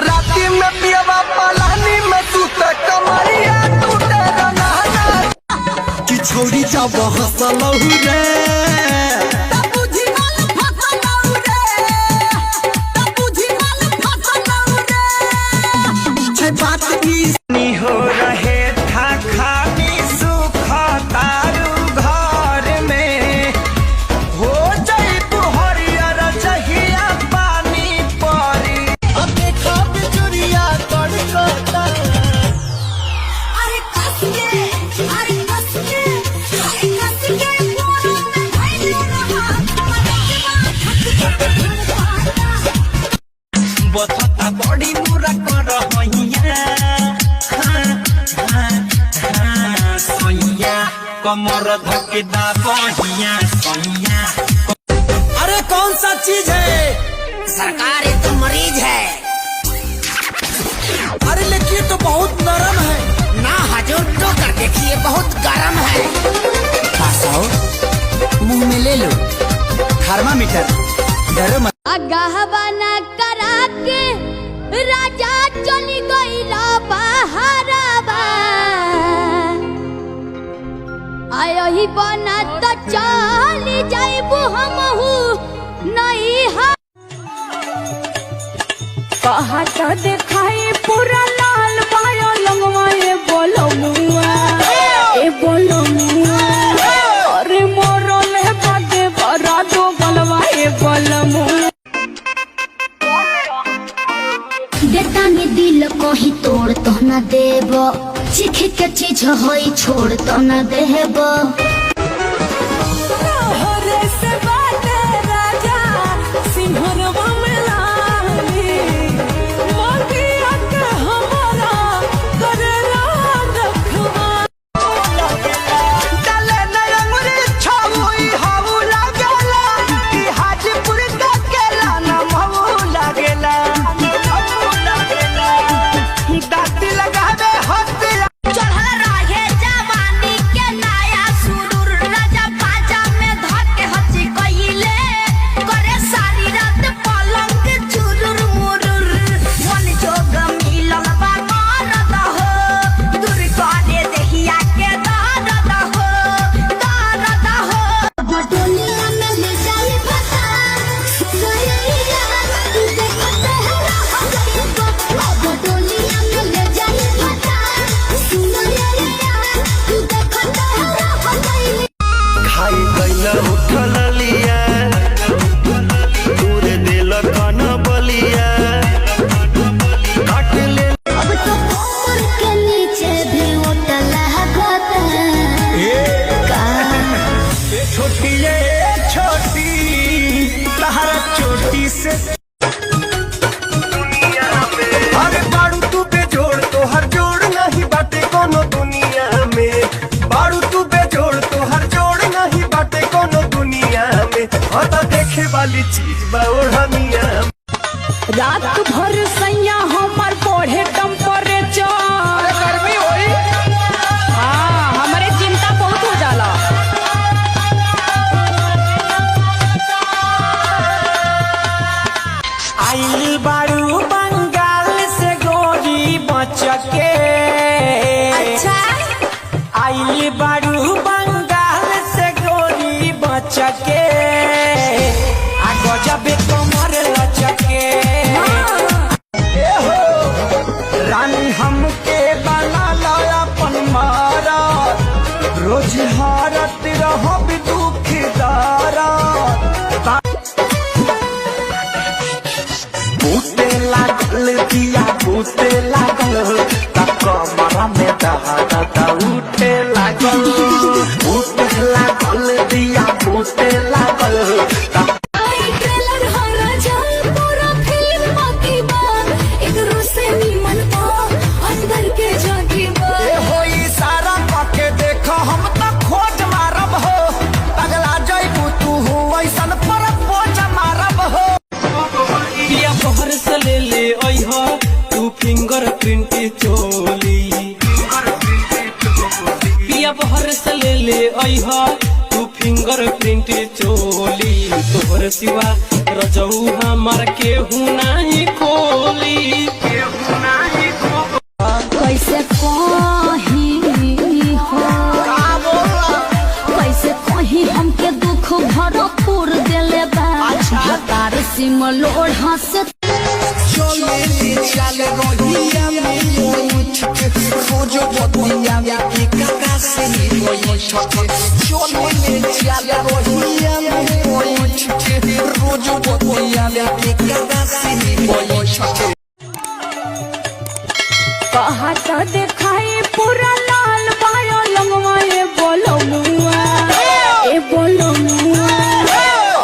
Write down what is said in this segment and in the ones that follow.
राती में पियवा पलानी में तूते कमरिया टूटे रंगाना कि छोड़ी जाब हंसलहु रे हो रहे था खानी सुख तारू घर में हो जाई तू हरियर जहिया पानी परी अब देखो बिजुरिया तड़कता अरे कस के बता बड़ी मुरा कर कमर धके दाबहिया सैया। अरे कौन सा चीज है सरकार, ये तो मरीज है। अरे लेकिन तो बहुत नरम है ना हजूर तो कर देखिए, बहुत गरम है। मुंह में ले लो थर्मामीटर, डरो मत। गहबना करा के राजा चली गई बहारबा आयही बना तो चली जाइबू हमहू नहीं कहा तो देखाई पूरा लाल पाया लंगवा ये बोलो मुआ अरे मोरो ले बागे बरा दो गलवा ये बोलो मुआ बेटा में दिल को ही तोड़ तो न देब, चीख के चीज होई छोड़ तो न देब। अरे बाड़ू तू बेजोड़ तो हर जोड़ नहीं बाटे कोनो दुनिया में, बाड़ू तू बेजोड़ तो हर जोड़ नहीं बाटे कोनो दुनिया में। हता देखे वाली चीज बाओढ़निया रात भर सैया हमर बढ़े टेम्परेचर गर्मी होई हाँ हमारे चिंता बहुत हो जाला। आइल बाड़ू बंगाल से गोरी बचके, अच्छा आइल बाड़ू बंगाल से गोरी बचके आ गजब कमर लचके। रानी हमके बना ला अपन मारा, रोज हारत रहो दुख दारा। बूते लागल दिया बूते लागल कमरा में दहा उठे लागल, बूते लागल दिया बूते लागल। फिंगरप्रिंट चोली पिया बहर से ले ले आई तू फिंगरप्रिंट चोली तोहर सिवा रजऊ हमार केहू नहीं खोली। कैसे कही हो कैसे कही हमके दुख भरपूर दिले बा तार सिम लोढ़ा से कहा तो देखाई पूरा लाल बायो लंगवा ये बोलो मुआ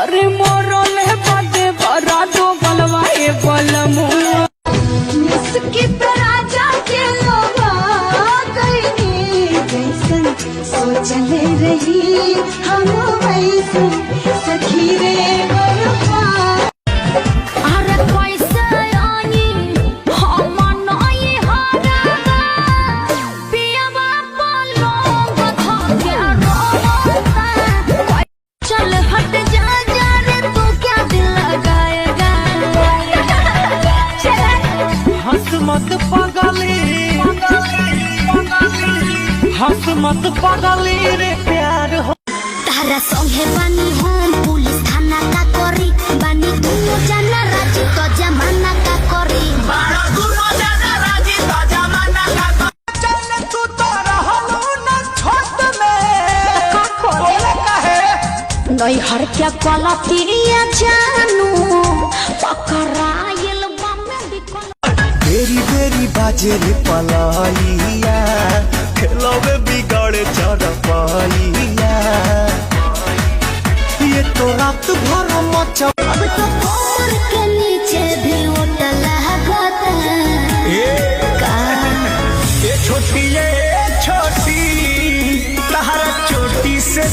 अरे मोरल है बदे बरा दो गलवा ये बोलो मुआ मुस्की पे राजा के लोगा कहीं जैसन सोचले रही हम वैसन सखी रे बरपा अरे कैसे आई हम नहीं हारेगा पियावा बोलो धके रोता चल हट जा रे तू क्या दिल लगाएगा हंस मत पागली रे प्यार हो। तारा संगे बानी हम पुलिस थाना का करी बानी दुनो जाना राजी तो जमाना का करी नहीं हर क्या कलतिया जानू पकड़ाइल बम्मे बिकल बेरी बेरी बाजे रे पलाइया खेलवे बिगाड़े चरपाइया ये तो रात भर मचा अब तो कमर के नीचे भी ओट लगता ये छोटी तहरा चोटी से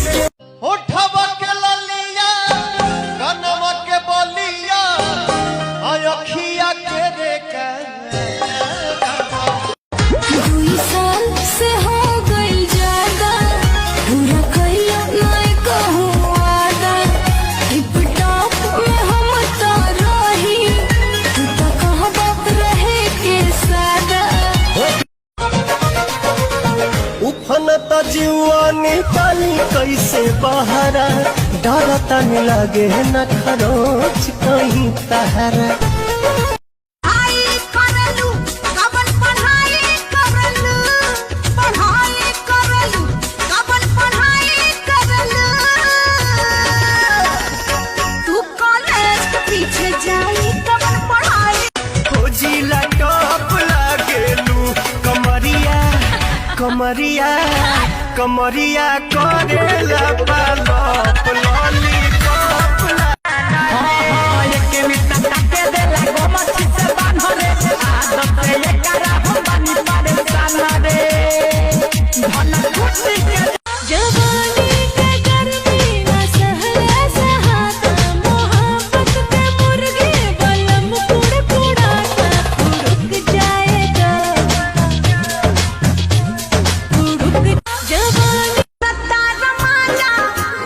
उठवा के ललिया कनवा के बलिया अखिया के रे दुई साल से हो गई ज्यादा पूरा कहियो नहीं कहूँ वादा टिप टॉप में हम तो रही तू तो कहबत रहे के सादा उफन त जीवानी पानी कैसे बहारा डरता न लगे न खरोच कहीं तहरा खोजिला टॉप लागेलू कमरिया करेला पालप लॉलीपॉप जवानी के गर्मी न सहले सहाता मोहब्बत के मुर्गे बलम कुड़कुड़ाता रुक जाएगा जवानी तारा माजा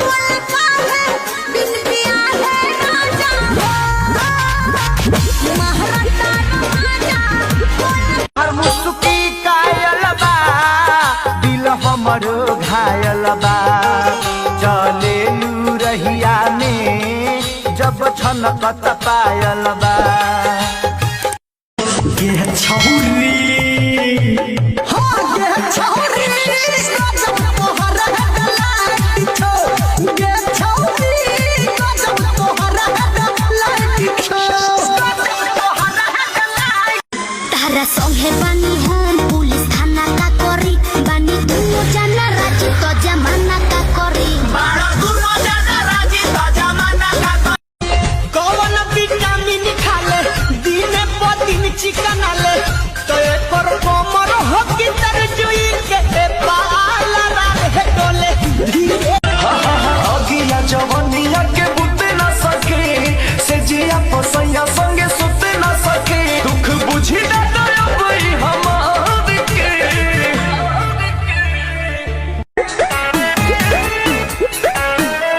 बोलता है बिन पिया है राजा महाराजा माजा हर मुस्की कायल बा दिल हमर घायल बा चले रहिया में जब छनकत पायल बा ये छौरी तारा संगे बानी हम पुलिस थाना का करी बानी दुनो जाना राजी तो जमाना का करी कौन विटामिन खाले दिन प दिन चिकन आले तो एकर कमर हो कि तरजुई के बाल रहे डोले अगिया जवनिया के बुते न सके से जिया पसैया संगे सुते न सके दुख बुझी न दयबई हमार के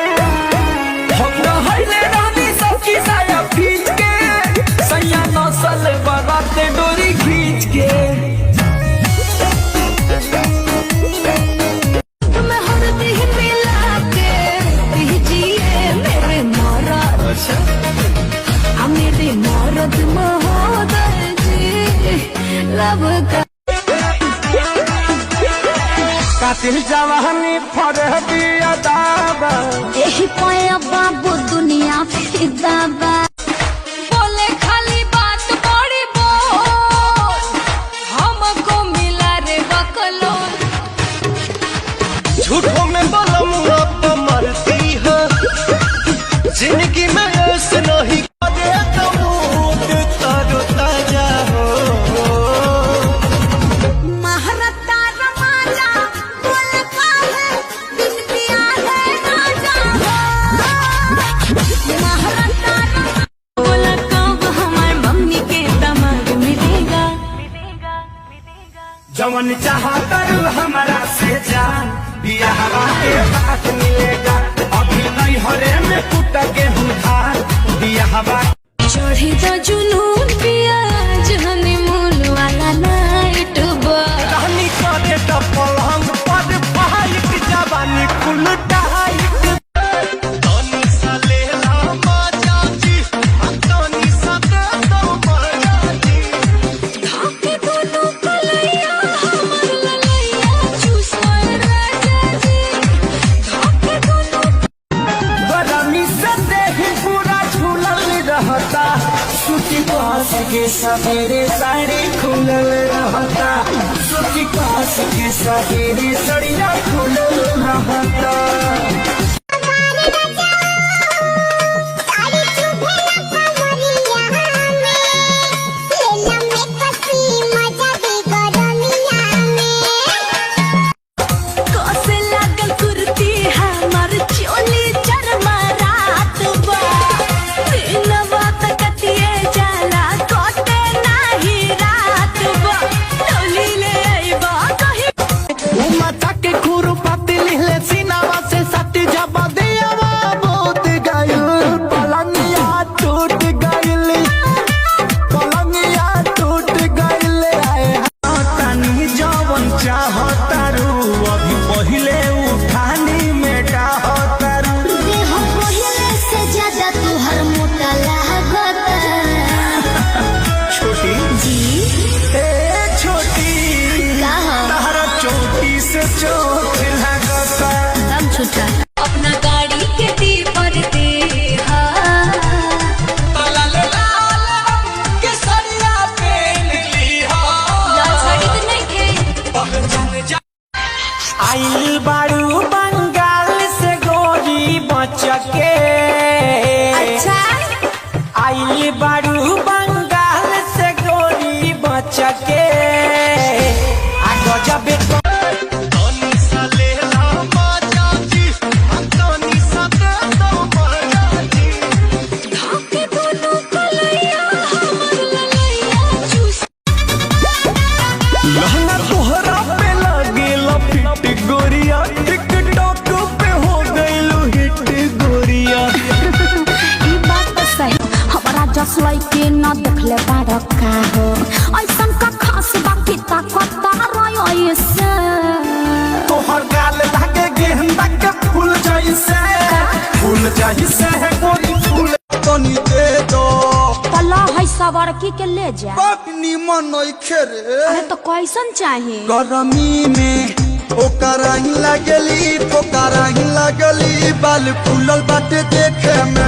हम न हइले रहनी सब की साया सब का कातिल जवानी फरहदी अदाबा यही पाया बाबू दुनिया फिदा बा बोले खाली बात बड़ी बोल हमको मिला रे बकलोल झूठों में बलम अब मरती है जिंदगी में ऐसे नहीं दे तो मूड तरो ताजा हो महारता रमाला बोल काहे दिन पिया है राजा महारता बोला कब हमार मम्मी के दमाग मिलेगा जवन चाहता हमारा से जान बिया हवा के हाथ मिलेगा अभी नहीं हरे में कुट के हम धार बिया हवा चढ़ी तो जुनून पिया हनीमून वाला नाइट बा रानी करे तो पलंग पर फाइट जवानी फुल टाइट तनी सा ले ला मजा जी तनी सा दे दो मजा जी धाके दोनों कलैया हमर ललैया चूसोए राजा जी धाके दोनों गरमी से देह पूरा झूलल रहता सूती पास के सवेरे साड़ी खुलल रहता सूती पास के सवेरे सड़िया खुलल रहता कोसे लागल कुर्ती हमर चोली चरमरात बा दिनवा त कटिए जाला कोटे नाही रात बा टोली ले आइबा कहीं उमता के खुरु पतली ले सीनावा से सटी जब दियावा बहुत गइल पलंगिया टूट गइल आए तनी जवन चाहतारू अभी पहिले उठानी में डाहतारू देह पहिले से ज्यादा तुहर मोटा लागता छोटी जी ए छोटी कहा तारा चोटी से चोट लगता दम छुटा अपना गाड़ी के दी पर दे आइल बारू बंगाल से गोरी बचके अच्छा आइल बारू बंगाल से गोरी बचके आ गजबे तनी सा ले ला मजा जी तनी सा दे दो मजा जी धाके दोनों कलैया हमर ललैया चूस लहंगा तोहरा पे लगेल फिट गोरिया टिकटॉक पे हो गइलू हिट गोरिया ई बात तो सही हमारा जस लइके न देखले बाड़ का हो ऐसन का खास बाकी ताकत रयो ऐसे तोहर गाल लागे गेंदा के फूल जैसे है कोई फूल तनी दे दो तला है सवरकी के ले जा बापनी मन खेरे अरे तो कैसन चाहिए गरमी में ओकरा ही लगली बाल फूलल बाटे देखे में